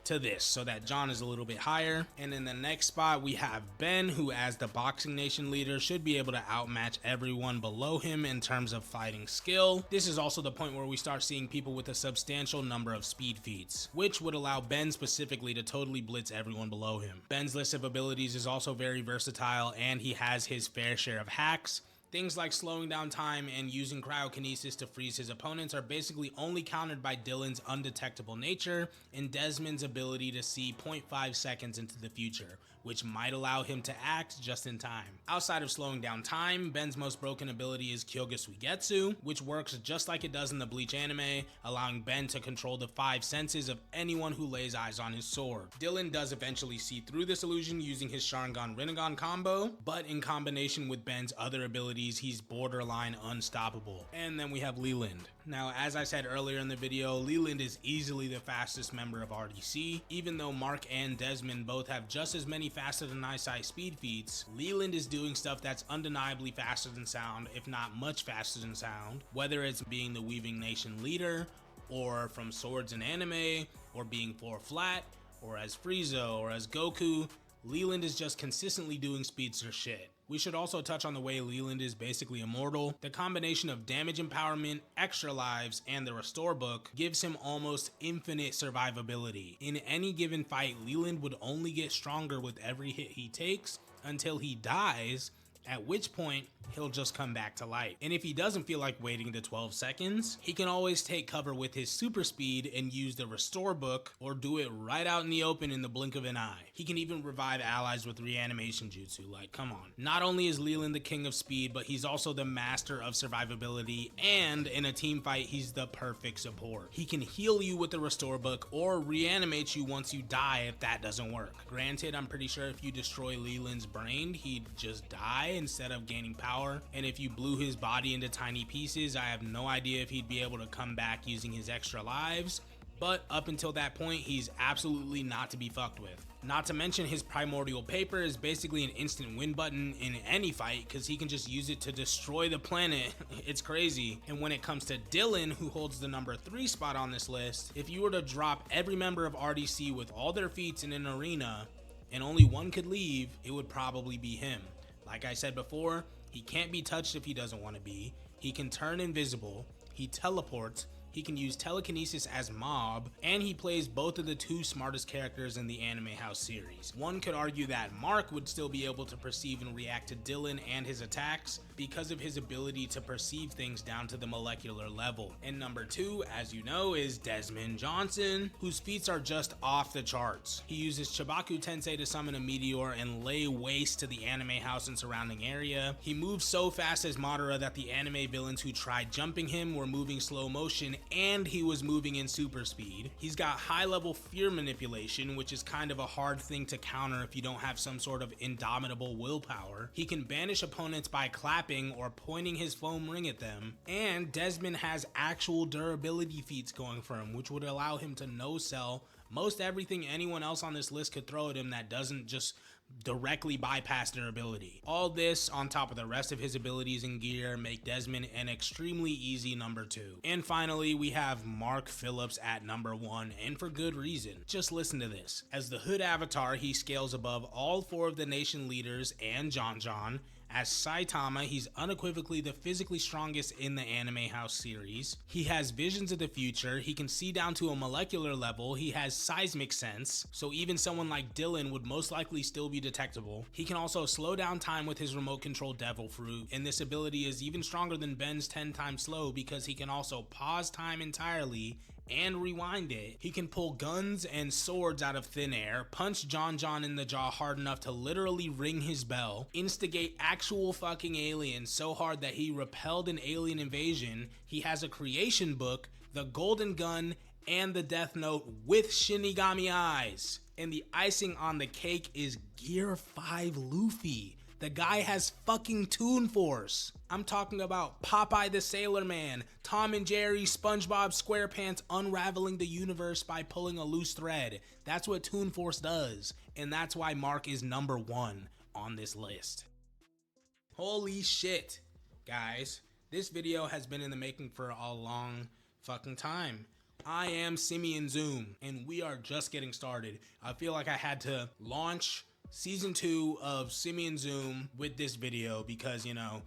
to this so that John is a little bit higher. And in the next spot, we have Ben, who as the Boxing Nation leader should be able to outmatch everyone below him in terms of fighting skill. This is also the point where we start seeing people with a substantial number of speed feats, which would allow Ben specifically to totally blitz everyone below him. Ben's list of abilities is also very versatile, and he has his fair share of hacks. Things like slowing down time and using cryokinesis to freeze his opponents are basically only countered by Dylan's undetectable nature and Desmond's ability to see 0.5 seconds into the future, which might allow him to act just in time. Outside of slowing down time, Ben's most broken ability is Kyoga Suigetsu, which works just like it does in the Bleach anime, allowing Ben to control the 5 senses of anyone who lays eyes on his sword. Dylan does eventually see through this illusion using his Sharingan Rinnegan combo, but in combination with Ben's other abilities, he's borderline unstoppable. And then we have Leland. Now, as I said earlier in the video, Leland is easily the fastest member of RDC. Even though Mark and Desmond both have just as many faster than eyesight speed feats, Leland is doing stuff that's undeniably faster than sound, if not much faster than sound, whether it's being the Weaving Nation leader, or from swords in anime, or being 4 flat, or as Frieza, or as Goku. Leland is just consistently doing speedster shit. We should also touch on the way Leland is basically immortal. The combination of damage empowerment, extra lives, and the restore book gives him almost infinite survivability. In any given fight, Leland would only get stronger with every hit he takes until he dies, at which point he'll just come back to life. And if he doesn't feel like waiting the 12 seconds, he can always take cover with his super speed and use the restore book, or do it right out in the open in the blink of an eye. He can even revive allies with reanimation jutsu, like come on. Not only is Leland the king of speed, but he's also the master of survivability, and in a team fight he's the perfect support. He can heal you with the restore book or reanimate you once you die if that doesn't work. Granted, I'm pretty sure if you destroy Leland's brain, he'd just die instead of gaining power, and if you blew his body into tiny pieces, I have no idea if he'd be able to come back using his extra lives, but up until that point, he's absolutely not to be fucked with. Not to mention his primordial paper is basically an instant win button in any fight because he can just use it to destroy the planet. It's crazy. And when it comes to Dylan, who holds the number 3 spot on this list, if you were to drop every member of RDC with all their feats in an arena and only one could leave, it would probably be him. Like I said before, he can't be touched if he doesn't want to be. He can turn invisible, he teleports, he can use telekinesis as Mob, and he plays both of the 2 smartest characters in the Anime House series. One could argue that Mark would still be able to perceive and react to Dylan and his attacks because of his ability to perceive things down to the molecular level. And number 2, as you know, is Desmond Johnson, whose feats are just off the charts. He uses Chibaku Tensei to summon a meteor and lay waste to the Anime House and surrounding area. He moves so fast as Madara that the anime villains who tried jumping him were moving slow motion, and he was moving in super speed. He's got high level fear manipulation, which is kind of a hard thing to counter if you don't have some sort of indomitable willpower. He can banish opponents by clapping or pointing his foam ring at them, and Desmond has actual durability feats going for him, which would allow him to no-sell most everything anyone else on this list could throw at him that doesn't just directly bypass durability. All this on top of the rest of his abilities and gear make Desmond an extremely easy number 2. And finally, we have Mark Phillips at number 1, and for good reason. Just listen to this. As the Hood Avatar, he scales above all 4 of the nation leaders and John. As Saitama, he's unequivocally the physically strongest in the Anime House series. He has visions of the future, he can see down to a molecular level, he has seismic sense, so even someone like Dylan would most likely still be detectable. He can also slow down time with his remote control Devil Fruit, and this ability is even stronger than Ben's 10 times slow because he can also pause time entirely and rewind it. He can pull guns and swords out of thin air, punch John in the jaw hard enough to literally ring his bell, instigate actual fucking aliens so hard that he repelled an alien invasion. He has a creation book, the golden gun, and the death note with Shinigami eyes. And the icing on the cake is Gear 5 Luffy. The guy has fucking Toon Force. I'm talking about Popeye the Sailor Man, Tom and Jerry, SpongeBob SquarePants unraveling the universe by pulling a loose thread. That's what Toon Force does, and that's why Mark is number 1 on this list. Holy shit, guys. This video has been in the making for a long fucking time. I am Simeon Zoom, and we are just getting started. I feel like I had to launch season 2 of Simeon Zoom with this video because, you know,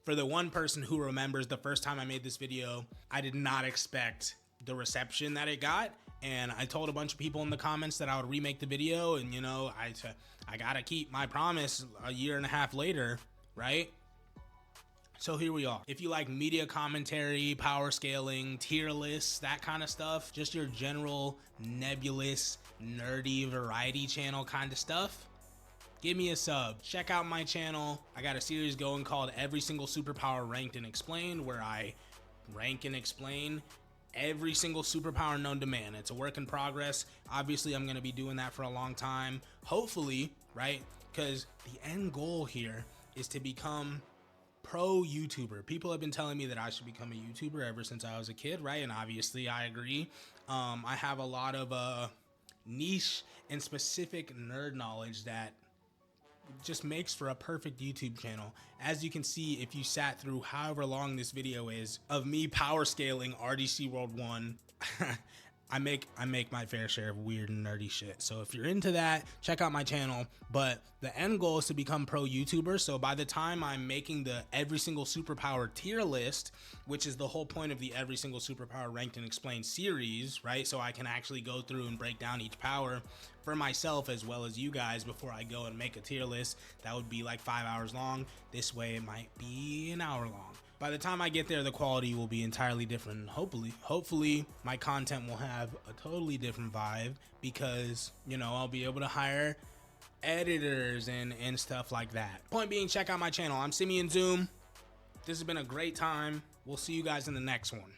for the one person who remembers the first time I made this video, I did not expect the reception that it got. And I told a bunch of people in the comments that I would remake the video, and, you know, I gotta keep my promise a year and a half later, right? So here we are. If you like media commentary, power scaling, tier lists, that kind of stuff, just your general nebulous, nerdy variety channel kind of stuff, give me a sub. Check out my channel. I got a series going called Every Single Superpower Ranked and Explained, where I rank and explain every single superpower known to man. It's a work in progress. Obviously, I'm going to be doing that for a long time. Hopefully, right? Because the end goal here is to become pro YouTuber. People have been telling me that I should become a YouTuber ever since I was a kid, right? And obviously I agree. I have a lot of niche and specific nerd knowledge that just makes for a perfect YouTube channel. As you can see, if you sat through however long this video is of me power scaling RDCWORLD1, I make my fair share of weird and nerdy shit. So if you're into that, check out my channel. But the end goal is to become pro YouTuber. So by the time I'm making the Every Single Superpower tier list, which is the whole point of the Every Single Superpower Ranked and Explained series, right? So I can actually go through and break down each power for myself as well as you guys before I go and make a tier list. That would be like 5 hours long. This way it might be an hour long. By the time I get there, the quality will be entirely different. Hopefully my content will have a totally different vibe because, you know, I'll be able to hire editors and stuff like that. Point being, check out my channel. I'm Simeon Zoom. This has been a great time. We'll see you guys in the next one.